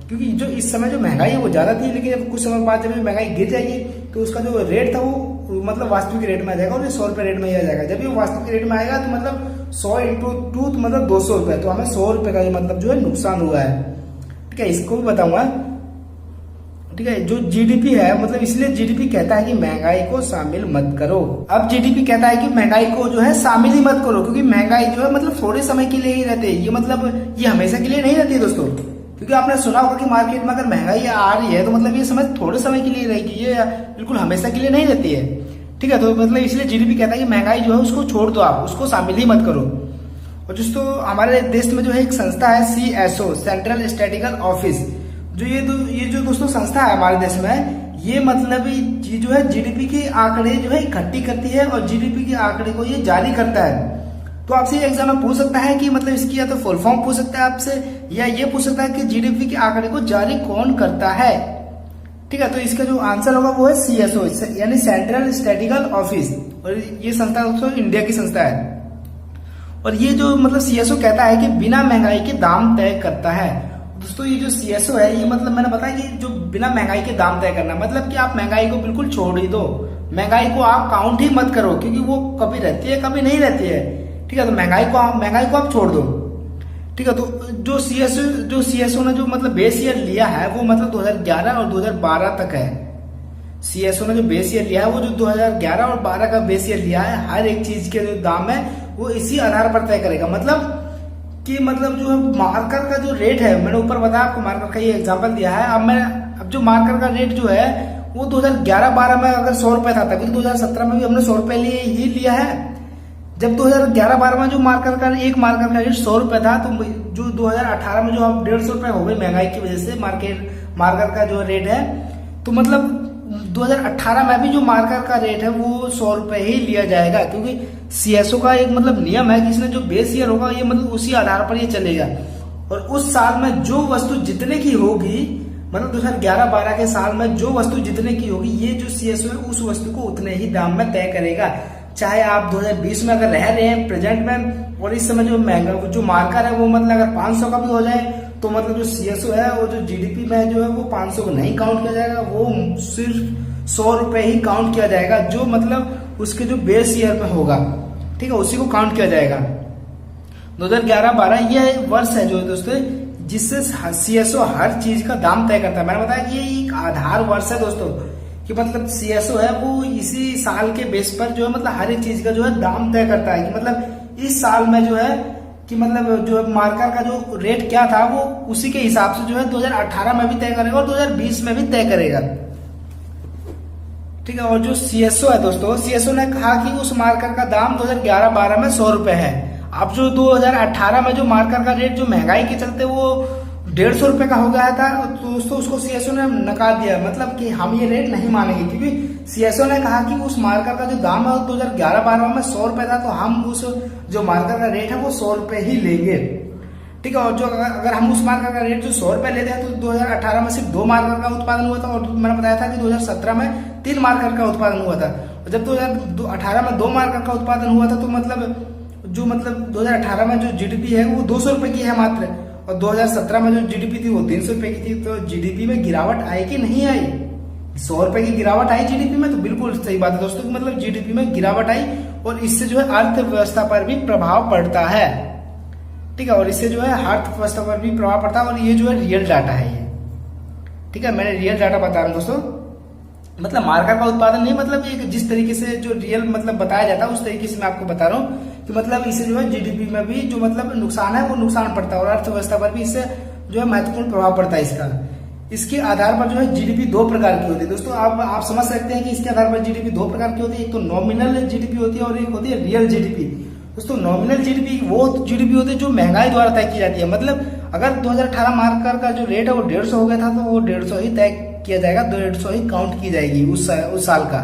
क्योंकि जो इस समय जो महंगाई है वो ज्यादा थी, लेकिन जब कुछ समय बाद जब महंगाई गिर जाएगी तो उसका जो रेट था वो मतलब वास्तविक रेट में आ जाएगा और 100 रुपए रेट में ही आ जाएगा। जब ये वास्तविक रेट में आएगा तो मतलब 100 × 2 तो मतलब 200 रुपए, तो हमें 100 रुपए का मतलब जो है नुकसान हुआ है। ठीक है, इसको भी बताऊंगा। ठीक है, जो जीडीपी है मतलब इसलिए जीडीपी कहता है कि महंगाई को शामिल मत करो। अब जीडीपी कहता है कि महंगाई को जो है शामिल ही मत करो, क्योंकि महंगाई जो है मतलब थोड़े समय के लिए ही रहती है, ये मतलब ये हमेशा के लिए नहीं रहती है दोस्तों। क्योंकि आपने सुना होगा कि मार्केट में अगर महंगाई आ रही है तो मतलब ये समझ थोड़े समय के लिए रहेगी, ये बिल्कुल हमेशा के लिए नहीं रहती है। ठीक है, तो मतलब इसलिए जीडीपी कहता है कि महंगाई जो है उसको छोड़ दो, आप उसको शामिल ही मत करो। और दोस्तों हमारे देश में जो है एक संस्था है CSO, सेंट्रल स्टैटिस्टिकल ऑफिस, जो ये जो दोस्तों संस्था है हमारे देश में, ये मतलब ये जो है जीडीपी के आंकड़े जो है इकट्ठी करती है और जीडीपी के आंकड़े को ये जारी करता है। तो आपसे ये एग्जाम में पूछ सकता है कि मतलब इसकी या तो फुल फॉर्म पूछ सकता है आपसे, या ये पूछ सकता है कि जीडीपी के आंकड़े को जारी कौन करता है। ठीक है, तो इसका जो आंसर होगा वो है CSO, यानी सेंट्रल स्टैटिस्टिकल ऑफिस। और ये संस्था दोस्तों इंडिया की संस्था है। और ये जो मतलब CSO कहता है कि बिना महंगाई के दाम तय करता है। दोस्तों ये जो CSO है ये मतलब मैंने बताया कि जो बिना महंगाई के दाम तय करना, मतलब कि आप महंगाई को बिल्कुल छोड़ ही दो, महंगाई को आप काउंट ही मत करो, क्योंकि वो कभी रहती है कभी नहीं रहती है। ठीक है, तो महंगाई को आप छोड़ दो। ठीक है, तो जो CSO ने जो मतलब बेस ईयर लिया है वो मतलब 2011 और 2012 तक है। CSO ने जो बेस ईयर लिया है वो जो 2011 और 12 का बेस ईयर लिया है, हर एक चीज के जो दाम है वो इसी आधार पर तय करेगा। मतलब कि मतलब जो है मार्कर का जो रेट है, मैंने ऊपर बताया आपको मार्कर का ये एग्जांपल दिया है। अब जो मार्कर का रेट जो है वो 2011-12 में अगर 100 रुपए था, तभी 2017 में भी हमने 100 रुपए ही लिया है। जब 2011-12 में जो मार्कर का एक मार्कर का रेट 100 रुपए था, तो जो 2018 में जो अब 150 रुपए हो गए महंगाई की वजह से मार्कर का जो रेट है, तो मतलब 2018 में भी जो मार्कर का रेट है वो 100 रुपए ही लिया जाएगा। क्योंकि CSO का एक मतलब नियम है कि इसने जो बेस ईयर होगा ये मतलब उसी आधार पर ये चलेगा। और उस साल में जो वस्तु जितने की होगी, मतलब 2011-12 के साल में जो वस्तु जितने की होगी, ये जो सीएसओ है उस वस्तु को उतने ही दाम में तय करेगा। चाहे आप 2020 में अगर रह रहे हैं प्रेजेंट में, और इस समय जो महंगा जो मार्कर है वो मतलब अगर 500 का भी हो जाए, तो मतलब जो सीएसओ है वो जो जीडीपी में जो है वो 500 को नहीं काउंट किया जाएगा, वो सिर्फ 100 रुपए ही काउंट किया जाएगा, जो मतलब उसके जो बेस ईयर में होगा, ठीक है, उसी को काउंट किया जाएगा। 2011-12 ये वर्ष है जो दोस्तों जिससे सीएसओ हर चीज का दाम तय करता है। मैंने बताया कि ये एक आधार वर्ष है दोस्तों, कि मतलब सीएसओ है वो इसी साल के बेस पर जो है मतलब हर एक चीज का जो है दाम तय करता है, कि मतलब इस साल में जो है कि मतलब जो मार्कर का जो रेट क्या था वो उसी के हिसाब से जो है 2018 में भी तय करेगा और 2020 में भी तय करेगा, ठीक है। और जो सीएसओ है दोस्तों, सीएसओ ने कहा कि उस मार्कर का दाम 2011-12 में 100 रुपए है। अब जो 2018 में जो मार्कर का रेट जो महंगाई के चलते वो 150 रुपए का हो गया था, तो दोस्तों उसको सीएसओ ने नकार दिया, मतलब कि हम ये रेट नहीं मानेंगे, क्योंकि सीएसओ ने कहा कि उस मार्कर का जो दाम है 2011-12 में 100 रुपए था, तो हम उस जो मार्कर का रेट है वो 100 रुपए ही लेंगे, ठीक है। और जो अगर हम उस मार्कर का रेट जो 100 रुपए लेते हैं, तो 2018 में सिर्फ 2 मार्कर का उत्पादन हुआ था, और मैंने बताया था कि 2017 में 3 मार्कर का उत्पादन हुआ था। और जब 2018 में 2 मार्कर का उत्पादन हुआ था, तो मतलब 2018 में जो जीडीपी है वो 200 रुपए की है मात्र, और 2017 में जो जीडीपी थी वो 300 रुपए की थी। तो जीडीपी में गिरावट आई कि नहीं आई? 100 रुपए की गिरावट आई जीडीपी में, तो बिल्कुल सही बात है दोस्तों, कि मतलब जीडीपी में गिरावट आई, और इससे जो है अर्थव्यवस्था पर भी प्रभाव पड़ता है, ठीक है। और इससे जो है अर्थव्यवस्था पर भी प्रभाव पड़ता है, और ये जो है रियल डाटा है ये, ठीक है। मैंने रियल डाटा बता रहा हूँ दोस्तों, मतलब मार्कर का उत्पादन नहीं, मतलब ये जिस तरीके से जो रियल मतलब बताया जाता है उस तरीके से मैं आपको बता रहा हूँ, कि मतलब इससे जो है जीडीपी में भी जो मतलब नुकसान है वो नुकसान पड़ता है, और अर्थव्यवस्था पर भी इससे जो है महत्वपूर्ण प्रभाव पड़ता है इसका। इसके आधार पर जो है जीडीपी 2 प्रकार की होती है दोस्तों। आप समझ सकते हैं कि इसके आधार पर जीडीपी 2 प्रकार की होती है, एक तो नॉमिनल जीडीपी होती है और एक होती है रियल जीडीपी। दोस्तों नॉमिनल जीडीपी वो जीडीपी होती है जो महंगाई द्वारा तय की जाती है, मतलब अगर 2018 मार्कर का जो रेट है वो 150 हो गया था, तो वो 150 ही तय किया जाएगा, 150 ही काउंट की जाएगी उस साल का,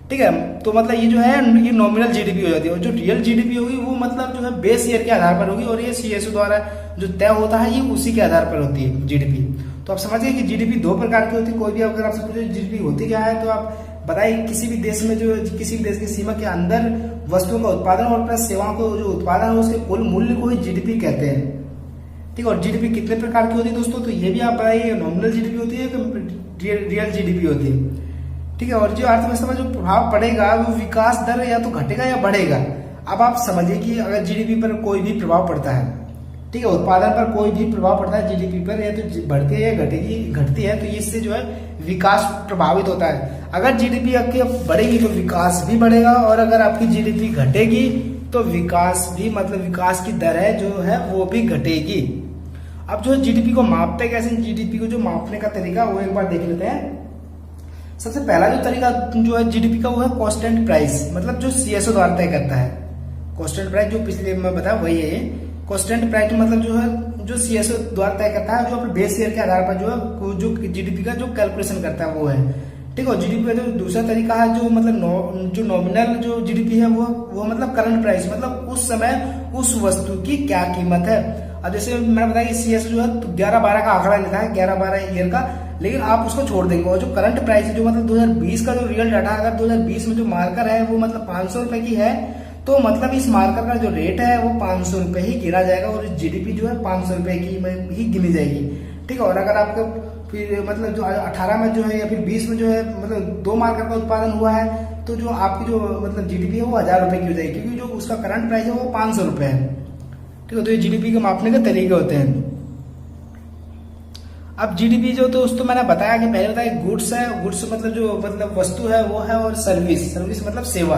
ठीक है। तो मतलब ये जो है ये नॉमिनल जीडीपी हो जाती है, और जो रियल जीडीपी होगी वो मतलब जो है बेस ईयर के आधार पर होगी, और ये सीएसओ द्वारा जो तय होता है ये उसी के आधार पर होती है जीडीपी। तो आप समझिए कि जीडीपी 2 प्रकार की होती है। कोई भी अगर आपसे पूछे जीडीपी होती क्या है, तो आप बताइए किसी भी देश में जो किसी भी देश की सीमा के अंदर वस्तुओं का उत्पादन और प्लस सेवाओं को जो उत्पादन है उसके कुल मूल्य को ही जीडीपी कहते हैं, ठीक है। और जीडीपी कितने प्रकार की होती है दोस्तों, तो ये भी आप बताइए, नॉमिनल जीडीपी होती है कि रियल जीडीपी होती है, ठीक है। और जो अर्थव्यवस्था पर जो प्रभाव पड़ेगा वो विकास दर या तो घटेगा या बढ़ेगा। अब आप समझिए कि अगर जीडीपी पर कोई भी प्रभाव पड़ता है, ठीक है, उत्पादन पर कोई भी प्रभाव पड़ता है जीडीपी पर, या तो बढ़ती है या घटती है, तो इससे जो है विकास प्रभावित होता है। अगर जीडीपी आपकी बढ़ेगी तो विकास भी बढ़ेगा, और अगर आपकी जीडीपी घटेगी तो विकास भी मतलब विकास की दर है जो है वो भी घटेगी। अब जो जीडीपी को मापते कैसे, जीडीपी को जो मापने का तरीका वो एक बार देख लेते हैं। सबसे पहला जो तरीका जो है जीडीपी का वो है कांस्टेंट प्राइस, मतलब जो सीएसओ द्वारा तय करता है। कांस्टेंट प्राइस जो पिछले में बताया वही है ये। कांस्टेंट प्राइस मतलब जो है जो सीएसओ द्वारा तय करता है, जो अपने बेस ईयर के आधार पर जो है जो जीडीपी का जो कैलकुलेशन करता है वो है, ठीक है। जीडीपी का जो दूसरा तरीका है जो मतलब जो नॉमिनल जो जीडीपी है वो मतलब करंट प्राइस, मतलब उस समय उस वस्तु की क्या कीमत है। अब जैसे मैंने बताया कि सीएसओ जो है 11-12 का आंकड़ा लेता है, 11-12 ईयर का, लेकिन आप उसको छोड़ देंगे, और जो करंट प्राइस है जो मतलब 2020 का जो रियल डाटा, अगर 2020 में जो मार्कर है वो मतलब 500 रुपए की है, तो मतलब इस मार्कर का जो रेट है वो 500 रुपए ही गिरा जाएगा, और जीडीपी जो है 500 रुपए की में ही गिनी जाएगी, ठीक है। और अगर आपका फिर मतलब जो 18 में जो है या फिर 20 में जो है मतलब 2 मार्कर का उत्पादन हुआ है, तो जो आपकी जो मतलब जीडीपी है वो 1000 रुपए की हो जाएगी, क्योंकि जो उसका करंट प्राइस है वो 500 रुपए है, ठीक है। तो ये जीडीपी के मापने के तरीके होते हैं। अब जीडीपी जो दोस्तों मैंने बताया कि पहले बताया गुड्स है, गुड्स मतलब जो मतलब वस्तु है वो है, और सर्विस मतलब सेवा,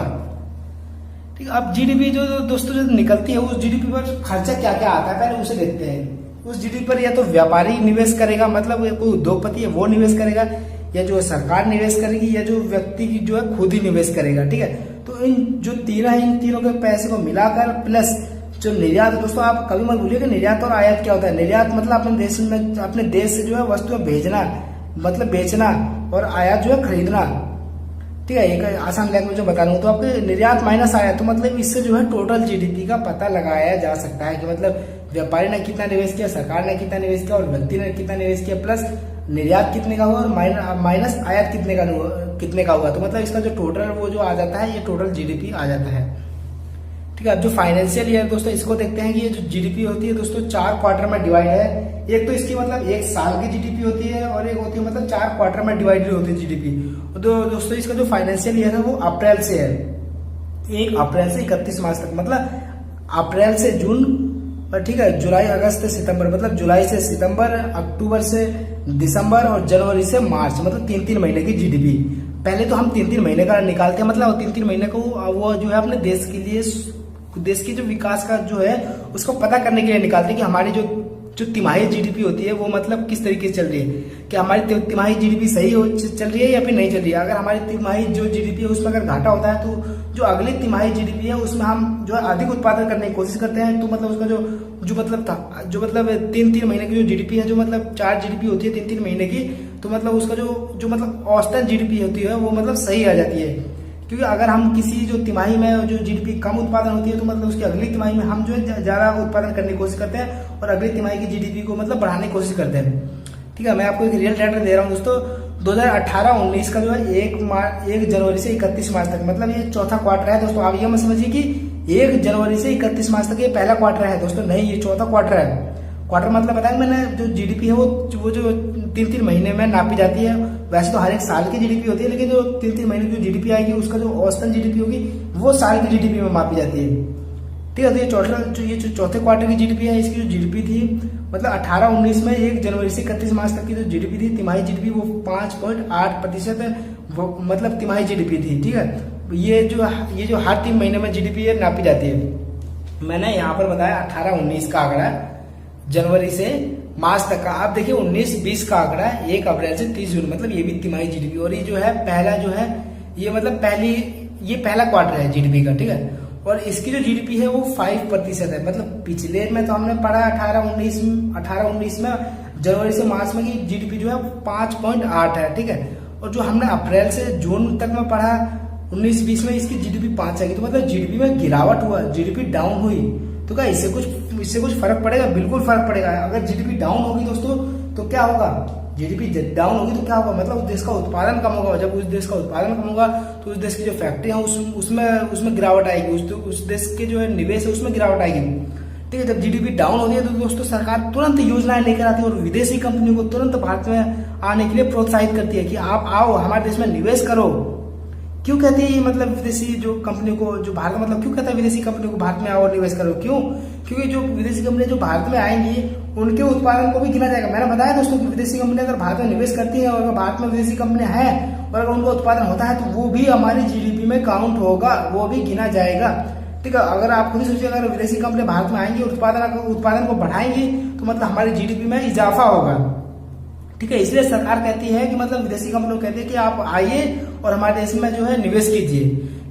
ठीक है। अब जीडीपी जो दोस्तों जो निकलती है उस जीडीपी पर खर्चा क्या क्या आता है पहले उसे देखते हैं। उस जीडीपी पर या तो व्यापारी निवेश करेगा, मतलब कोई उद्योगपति है वो निवेश करेगा, या जो सरकार निवेश करेगी, या जो व्यक्ति की जो है खुद ही निवेश करेगा, ठीक है। तो इन जो तीनों है, इन तीनों के पैसे को मिलाकर प्लस जो निर्यात है दोस्तों, आप कभी मत भूलिए कि निर्यात और आयात क्या होता है। निर्यात मतलब अपने देश से जो है वस्तुएं भेजना मतलब बेचना, और आयात जो है खरीदना, ठीक है। एक आसान लैंग्वेज में बता रहा हूँ, तो आपके निर्यात माइनस आयात, तो मतलब इससे जो है टोटल जीडीपी का पता लगाया जा सकता है कि मतलब व्यापारी ने कितना निवेश किया, सरकार ने कितना निवेश किया और व्यक्ति ने कितना निवेश किया, प्लस निर्यात कितने का हुआ और माइनस आयात कितने का हुआ। तो मतलब इसका जो टोटल वो जो आ जाता है, ये टोटल जीडीपी आ जाता है। ठीक है, अब जो फाइनेंशियल ईयर दोस्तों इसको देखते हैं कि ये जो जीडीपी होती है दोस्तों 4 क्वार्टर में डिवाइड है। एक तो इसकी मतलब 1 साल की जीडीपी होती है और एक होती है मतलब 4 क्वार्टर में डिवाइडेड होती है जीडीपी। तो दोस्तों इसका जो फाइनेंशियल ईयर है वो अप्रैल से है, 1 अप्रैल से 31 मार्च तक, मतलब अप्रैल से जून, ठीक है, जुलाई अगस्त सितंबर, मतलब जुलाई से सितंबर, अक्टूबर से दिसंबर और जनवरी से मार्च, मतलब 3-3 महीने की जीडीपी। पहले तो हम 3-3 महीने का निकालते हैं, मतलब 3-3 महीने को वो जो है अपने देश के लिए, देश के जो विकास का जो है उसको पता करने के लिए निकालते हैं कि हमारी जो तिमाही जीडीपी होती है वो मतलब किस तरीके से चल रही है, कि हमारी तिमाही जीडीपी सही चल रही है या फिर नहीं चल रही है। अगर हमारी तिमाही जो जीडीपी है उसमें अगर घाटा होता है तो जो अगली तिमाही जीडीपी है उसमें हम जो है अधिक उत्पादन करने की कोशिश करते हैं। तो मतलब उसका जो मतलब 3-3 महीने की जो जीडीपी है, जो मतलब 4 जीडीपी होती है 3-3 महीने की, तो मतलब उसका जो मतलब औसतन जीडीपी होती है वो मतलब सही आ जाती है। क्योंकि अगर हम किसी जो तिमाही में जो जीडीपी कम उत्पादन होती है तो मतलब उसकी अगली तिमाही में हम जो है ज्यादा उत्पादन करने की कोशिश करते हैं और अगली तिमाही की जीडीपी को मतलब बढ़ाने की कोशिश करते हैं। ठीक है, मैं आपको एक रियल डाटा दे रहा हूँ दोस्तों, 2018-19 का जो है 1 जनवरी से 31 मार्च तक, मतलब ये चौथा क्वार्टर है दोस्तों। आप ये मत समझिए कि 1 जनवरी से 31 मार्च तक ये पहला क्वार्टर है दोस्तों, नहीं, ये चौथा क्वार्टर है। क्वार्टर मतलब बताया मैंने, जो जीडीपी है वो जो 3-3 महीने में नापी जाती है। वैसे तो हर एक साल की जीडीपी होती है, लेकिन जो 3-3 महीने की जीडीपी आएगी उसका जो औसतन जीडीपी होगी वो साल की जीडीपी में मापी जाती है। ठीक है, तो ये टोटल ये जो चौथे क्वार्टर की जीडीपी है, इसकी जो जीडीपी थी मतलब 18-19 में 1 जनवरी से 31 मार्च तक की जो जीडीपी थी, तिमाही जीडीपी, वो 5.8% मतलब तिमाही जीडीपी थी। ठीक है, ये जो हर 3 महीने में जीडीपी है नापी जाती है। मैंने यहाँ पर बताया 18-19 का आंकड़ा, जनवरी से मार्च तक का। आप देखिए 19-20 का आंकड़ा 1 अप्रैल से 30 जून, मतलब ये भी तिमाही जीडीपी, और ये जो है पहला जो है ये मतलब ये पहला क्वार्टर है जीडीपी का। ठीक है, और इसकी जो जीडीपी है वो 5% है। मतलब पिछले में तो हमने पढ़ा 18-19 में जनवरी से मार्च में की जीडीपी जो है 5.8 है। ठीक है, और जो हमने अप्रैल से जून तक में पढ़ा 19-20 में इसकी जीडीपी 5 आएगी। तो मतलब जीडीपी में गिरावट हुआ, जीडीपी डाउन हुई। तो क्या इससे कुछ फर्क पड़ेगा? बिल्कुल फर्क पड़ेगा। अगर जीडीपी डाउन होगी दोस्तों तो क्या होगा? जीडीपी डाउन होगी तो क्या होगा? मतलब उस देश का उत्पादन कम होगा। जब उस देश का उत्पादन कम होगा तो उस देश की जो फैक्ट्री है उसमें गिरावट आएगी, उस देश के जो है निवेश है उसमें गिरावट आएगी। ठीक है, जब जीडीपी डाउन होती है तो दोस्तों सरकार तुरंत योजनाएं लेकर आती है और विदेशी कंपनियों को तुरंत भारत में आने के लिए प्रोत्साहित करती है कि आप आओ, हमारे देश में निवेश करो। क्यों कहती है ये मतलब विदेशी जो कंपनियों को, जो भारत मतलब क्यों कहता है विदेशी कंपनियों को भारत में आओ और निवेश करो? क्यों? क्योंकि जो विदेशी कंपनियां जो भारत में आएंगी उनके उत्पादन को भी गिना जाएगा। मैंने बताया दोस्तों कि विदेशी कंपनी अगर भारत में निवेश करती है और अगर भारत में विदेशी कंपनियां हैं और अगर उनका उत्पादन होता है तो वो भी हमारी जीडीपी में काउंट होगा, वो भी गिना जाएगा। ठीक है, अगर आप खुद सोचिए अगर विदेशी कंपनी भारत में आएंगी और उत्पादन को बढ़ाएंगी तो मतलब हमारी जीडीपी में इजाफा होगा। ठीक है, इसलिए सरकार कहती है कि मतलब विदेशी कंपनियों कहती है कि आप आइए और हमारे देश में जो है निवेश कीजिए।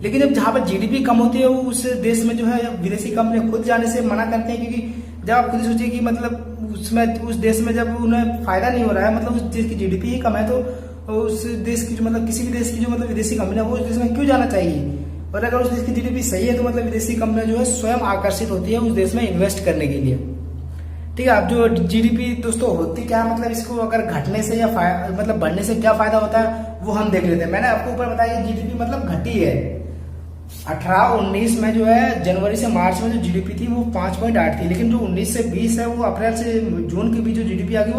लेकिन जब जहां पर जीडीपी कम होती है उस देश में जो है विदेशी कंपनी खुद जाने से मना करते हैं, क्योंकि जब आप खुद सोचिए कि मतलब उस देश में जब उन्हें फायदा नहीं हो रहा है, मतलब उस देश की जीडीपी ही कम है, तो उस देश की जो मतलब किसी भी देश की जो मतलब विदेशी कंपनी है वो उस देश में क्यों जाना चाहिए? और अगर उस देश की जीडीपी सही है तो मतलब विदेशी कंपनियां जो है स्वयं आकर्षित होती है उस देश में इन्वेस्ट करने के लिए। ठीक है, अब जो जीडीपी दोस्तों होती क्या है, मतलब इसको अगर घटने से या मतलब बढ़ने से क्या फायदा होता है वो हम देख लेते हैं। मैंने आपको ऊपर बताया जीडीपी मतलब घटी है। 18-19 में जो है जनवरी से मार्च में जो जीडीपी थी वो 5.8 थी, लेकिन जो 19 से 20 है वो अप्रैल से जून के बीच जो जीडीपी आ गई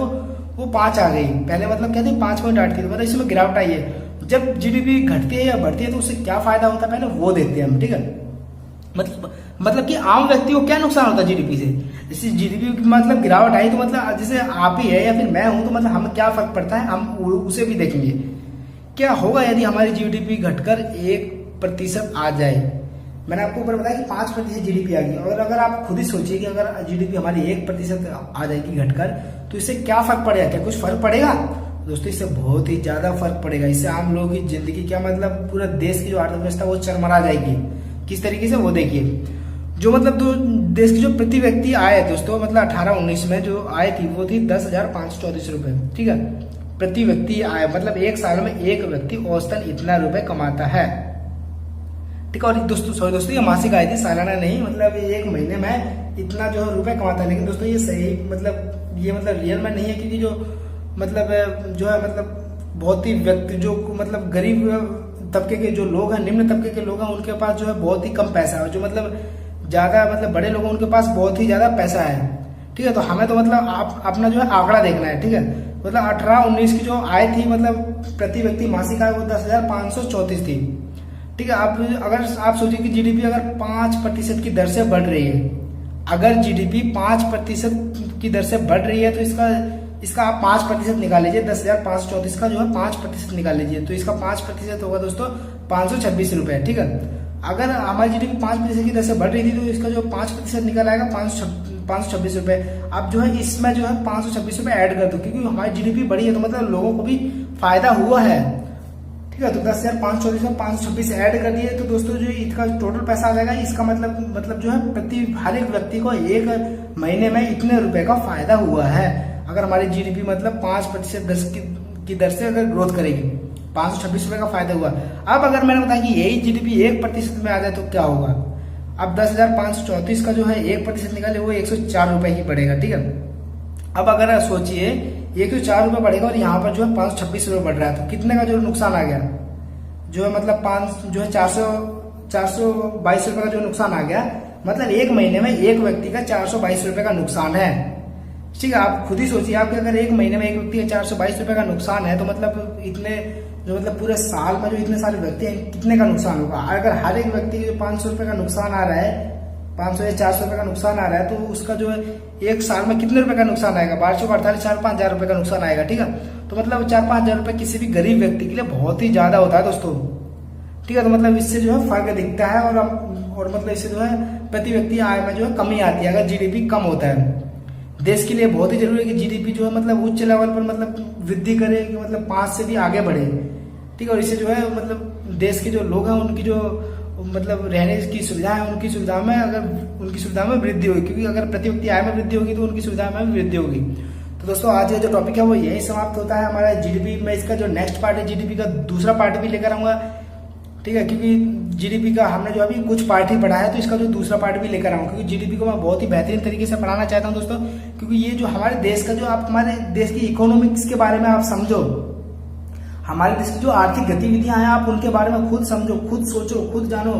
वो 5 आ गई। पहले मतलब क्या थी 5.8 थी, मतलब इसमें गिरावट आई है। जब जीडीपी घटती है या बढ़ती है तो उससे क्या फायदा होता है पहले वो देखते हैं हम। ठीक है, मतलब कि आम व्यक्ति को क्या नुकसान होता है जीडीपी से? जैसे जीडीपी की मतलब गिरावट आई तो मतलब जैसे आप ही है या फिर मैं हूं तो मतलब हमें क्या फर्क पड़ता है, हम उसे भी देखेंगे। क्या होगा यदि हमारी जीडीपी घटकर 1% आ जाए? मैंने आपको ऊपर बताया कि 5% जीडीपी आ गई, और अगर आप खुद ही सोचिए कि अगर जीडीपी हमारी 1% आ जाएगी घटकर तो इससे क्या फर्क पड़ेगा? क्या कुछ फर्क पड़ेगा? दोस्तों इससे बहुत ही ज्यादा फर्क पड़ेगा। इससे आम लोगों की जिंदगी, क्या मतलब पूरा देश की जो अर्थव्यवस्था वो चरमरा जाएगी। किस तरीके से वो देखिए, जो मतलब देश की जो प्रति व्यक्ति आय दोस्तों मतलब 18-19 में जो आय थी वो थी 10,534 रुपए। ठीक है, प्रति व्यक्ति आय मतलब एक साल में एक व्यक्ति औसतन इतना रुपए कमाता है। ठीक है। और दोस्तों ये मासिक आय थी, सालाना नहीं, मतलब एक महीने में इतना जो है रुपए कमाता है। लेकिन दोस्तों ये सही मतलब रियल में नहीं है, क्योंकि जो है बहुत ही व्यक्ति जो मतलब गरीब तबके के जो लोग हैं, निम्न तबके के लोग हैं, उनके पास जो है बहुत ही कम पैसा है। जो ज्यादा बड़े लोग हैं उनके पास बहुत ही ज्यादा पैसा है, ठीक है। तो हमें तो आप अपना जो है आंकड़ा देखना है, ठीक है। 18-19 की जो आय थी प्रति व्यक्ति मासिक आय वो 10,534 थी, ठीक है। अगर आप सोचिए कि जीडीपी अगर 5% की दर से बढ़ रही है, अगर जीडीपी 5% की दर से बढ़ रही है, तो इसका आप 5% निकाल लीजिए। 10,534 का जो है 5% निकाल लीजिए, तो इसका 5% होगा दोस्तों 526 रुपए, ठीक है। अगर हमारी जीडीपी 5% की दर से बढ़ रही थी, तो इसका जो 5% निकल आएगा 526 रुपए। अब जो है इसमें जो है 526 रुपए ऐड कर दो, क्योंकि हमारी जीडीपी बढ़ी है, तो मतलब लोगों को भी फायदा हुआ है, ठीक है। तो 10,534 में 526 ऐड कर दिए, तो दोस्तों जो इसका टोटल पैसा आ जाएगा, इसका मतलब जो है प्रति हर एक व्यक्ति को एक महीने में इतने रुपए का फायदा हुआ है। अगर हमारी जीडीपी 5% की दर से अगर ग्रोथ करेगी, 526 रुपए का फायदा हुआ। अब अगर मैंने बताया कि यही जीडीपी 1% में आ जाए तो क्या होगा। अब 10,534 का जो है 1% निकाले, वो 104 रुपए ही बढ़ेगा, ठीक है। अब अगर सोचिए 104 रुपए बढ़ेगा और यहाँ पर जो है 526 रुपए बढ़ रहा है, तो कितने का जो नुकसान आ गया, जो है 422 रुपए का जो नुकसान आ गया। मतलब एक महीने में एक व्यक्ति का 422 रुपए का नुकसान है, ठीक है। आप खुद ही सोचिए, आपके अगर एक महीने में एक व्यक्ति का 422 रुपए का नुकसान है, तो इतने जो पूरे साल में जो इतने सारे व्यक्ति हैं, कितने का नुकसान होगा। अगर हर एक व्यक्ति को 500 रुपए का नुकसान आ रहा है, 500 या 400 रुपए का नुकसान आ रहा है, तो उसका जो है एक साल में कितने रुपए का नुकसान आएगा, 1248 4-5 हजार रुपए का नुकसान आएगा, ठीक है। तो 4-5 हजार रुपए किसी भी गरीब व्यक्ति के लिए बहुत ही ज्यादा होता है दोस्तों, ठीक है। तो इससे जो है फर्क दिखता है, और इससे जो है प्रति व्यक्ति आय में जो है कमी आती है अगर जीडीपी कम होता है। देश के लिए बहुत ही जरूरी है कि जीडीपी जो है उच्च लेवल पर वृद्धि करे, कि 5 से भी आगे बढ़े, ठीक है। और इससे जो है देश के जो लोग हैं उनकी जो रहने की सुविधा है, उनकी सुविधा में वृद्धि होगी, क्योंकि अगर प्रति व्यक्ति आय में वृद्धि होगी तो उनकी सुविधा में भी वृद्धि होगी। तो दोस्तों आज जो टॉपिक है वो यही समाप्त होता है हमारा जीडीपी में। इसका जो नेक्स्ट पार्ट है जीडीपी का दूसरा पार्ट भी लेकर आऊंगा, ठीक है। क्योंकि जीडीपी का हमने जो अभी कुछ पार्ट ही पढ़ा है, तो इसका जो दूसरा पार्ट भी लेकर आऊंगा, क्योंकि जीडीपी को मैं बहुत ही बेहतरीन तरीके से पढ़ाना चाहता हूं दोस्तों। क्योंकि ये जो हमारे देश का जो आप हमारे देश की इकोनॉमिक्स के बारे में आप समझो, हमारे देश की जो आर्थिक गतिविधियां हैं आप उनके बारे में खुद समझो, खुद सोचो, खुद जानो।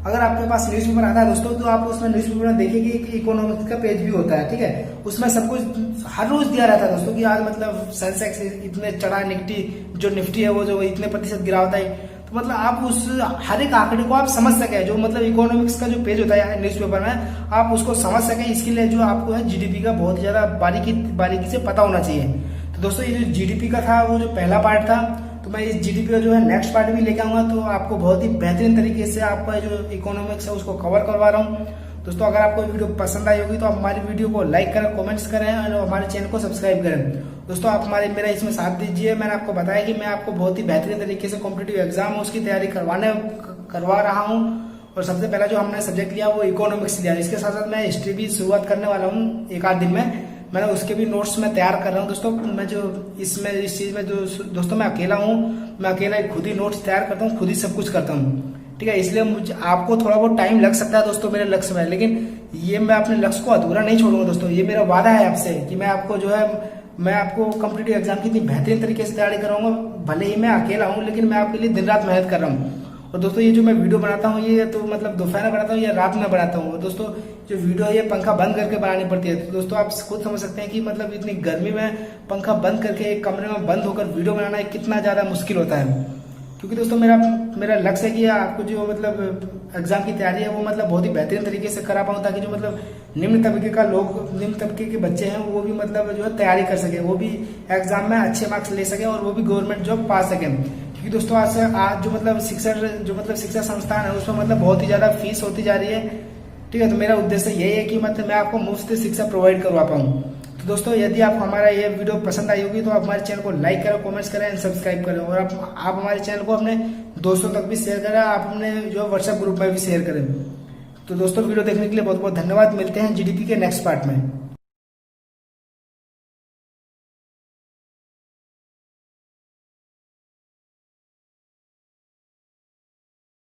अगर आपके पास न्यूज़पेपर आता है दोस्तों, तो आप उसमें न्यूज़पेपर में देखिए कि इकोनॉमिक्स का पेज भी होता है, ठीक है। उसमें सब कुछ हर रोज दिया रहता है दोस्तों, कि आज सेंसेक्स इतने चढ़ा, निफ्टी है वो जो इतने प्रतिशत गिरा होता है। तो आप उस हर एक आंकड़े को आप समझ सके, जो इकोनॉमिक्स का जो पेज होता है न्यूज़पेपर में, आप उसको समझ सके। इसके लिए जो आपको है जीडीपी का बहुत ज्यादा बारीकी से पता होना चाहिए। तो दोस्तों ये जो जीडीपी का था वो जो पहला पार्ट था, तो मैं इस जीडीपी का जो है नेक्स्ट पार्ट भी लेके आऊंगा, तो आपको बहुत ही बेहतरीन तरीके से आपका जो इकोनॉमिक्स है उसको कवर करवा रहा हूँ। दोस्तों अगर आपको वीडियो पसंद आई होगी तो आप हमारी वीडियो को लाइक करें, कमेंट्स करें और हमारे चैनल को सब्सक्राइब करें। दोस्तों आप मेरा इसमें साथ दीजिए। मैंने आपको बताया कि मैं आपको बहुत ही बेहतरीन तरीके से कॉम्पिटिटिव एग्जाम है उसकी तैयारी करवा रहा हूँ। और सबसे पहला जो हमने सब्जेक्ट लिया वो इकोनॉमिक्स लिया। इसके साथ साथ मैं हिस्ट्री भी शुरुआत करने वाला हूँ एक आध दिन में। मैंने उसके भी नोट्स में तैयार कर रहा हूँ दोस्तों। मैं जो इस चीज में जो दोस्तों मैं अकेला हूँ, मैं अकेला खुद ही नोट्स तैयार करता हूँ, खुद ही सब कुछ करता हूँ, ठीक है। इसलिए मुझे आपको थोड़ा बहुत टाइम लग सकता है दोस्तों मेरे लक्ष्य में, लेकिन ये मैं अपने लक्ष्य को अधूरा नहीं छोड़ूंगा दोस्तों। ये मेरा वादा है आपसे कि मैं आपको कॉम्पिटिटिव एग्जाम की इतनी बेहतरीन तरीके से तैयारी कराऊंगा। भले ही मैं अकेला हूँ, लेकिन मैं आपके लिए दिन रात मेहनत कर रहा हूँ। और दोस्तों ये जो मैं वीडियो बनाता हूँ ये तो दोपहर में बनाता हूँ या रात में बनाता हूँ। दोस्तों जो वीडियो है ये पंखा बंद करके बनानी पड़ती है। तो दोस्तों आप खुद समझ सकते हैं कि इतनी गर्मी में पंखा बंद करके एक कमरे में बंद होकर वीडियो बनाना कितना ज्यादा मुश्किल होता है। क्योंकि दोस्तों मेरा लक्ष्य है कि आपको जो एग्जाम की तैयारी है वो बहुत ही बेहतरीन तरीके से करा पाऊँ, ताकि जो निम्न तबके के बच्चे हैं वो भी जो है तैयारी कर सके, वो भी एग्जाम में अच्छे मार्क्स ले सके और वो भी गवर्नमेंट जॉब पा सके। क्योंकि दोस्तों आज जो शिक्षा संस्थान है उसमें बहुत ही ज्यादा फीस होती जा रही है, ठीक है। तो मेरा उद्देश्य यही है कि मैं आपको मुफ्त शिक्षा प्रोवाइड करवा पाऊँ। तो दोस्तों यदि आपको हमारा ये वीडियो पसंद आई होगी तो आप हमारे चैनल को लाइक करें, कमेंट्स करें एंड सब्सक्राइब करें। और आप हमारे चैनल को अपने दोस्तों तक भी शेयर करें, आप अपने जो व्हाट्सएप ग्रुप में भी शेयर करें। तो दोस्तों वीडियो देखने के लिए बहुत बहुत धन्यवाद। मिलते हैं जीडीपी के नेक्स्ट पार्ट में।